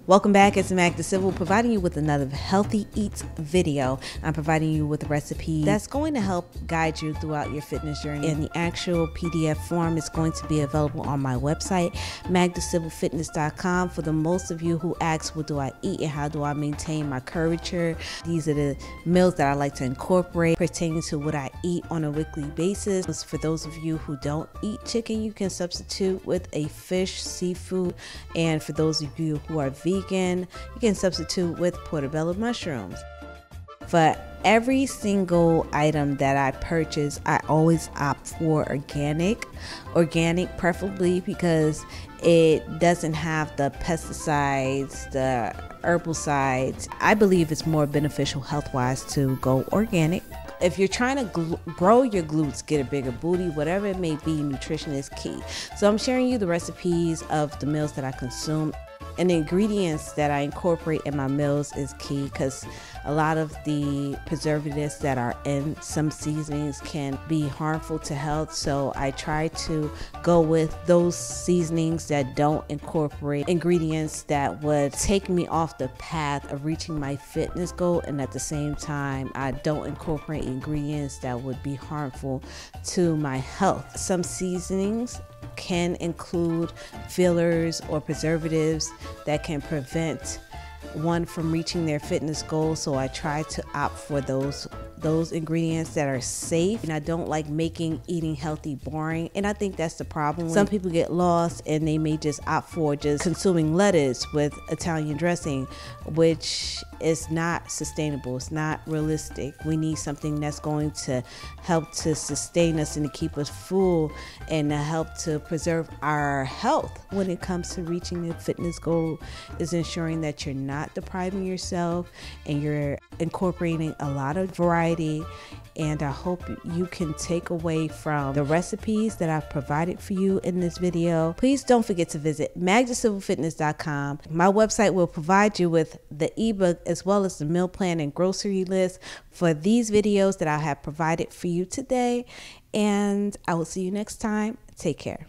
Welcome back. It's Magda providing you with another healthy eats video. I'm providing you with a recipe that's going to help guide you throughout your fitness journey. In the actual PDF form, it's going to be available on my website, magdacivfitness.com. For the most of you who ask, what do I eat and how do I maintain my curvature? These are the meals that I like to incorporate pertaining to what I eat on a weekly basis. For those of you who don't eat chicken, you can substitute with a fish, seafood, and for those of you who are vegan, you can substitute with portobello mushrooms. For every single item that I purchase, I always opt for organic preferably because it doesn't have the pesticides, the herbicides. I believe it's more beneficial health-wise to go organic. If you're trying to grow your glutes, get a bigger booty, whatever it may be, nutrition is key. So I'm sharing you the recipes of the meals that I consume. And the ingredients that I incorporate in my meals is key because a lot of the preservatives that are in some seasonings can be harmful to health. So I try to go with those seasonings that don't incorporate ingredients that would take me off the path of reaching my fitness goal. And at the same time, I don't incorporate ingredients that would be harmful to my health. Some seasonings can include fillers or preservatives that can prevent one from reaching their fitness goals, so I try to opt for those ingredients that are safe. And I don't like making eating healthy boring, and I think that's the problem. Some people get lost and they may just opt for just consuming lettuce with Italian dressing, which is not sustainable. It's not realistic. We need something that's going to help to sustain us and to keep us full and to help to preserve our health. When it comes to reaching the fitness goal, is ensuring that you're not depriving yourself and you're incorporating a lot of variety. And I hope you can take away from the recipes that I've provided for you in this video. Please don't forget to visit magdacivfitness.com. My website will provide you with the ebook as well as the meal plan and grocery list for these videos that I have provided for you today. And I will see you next time. Take care.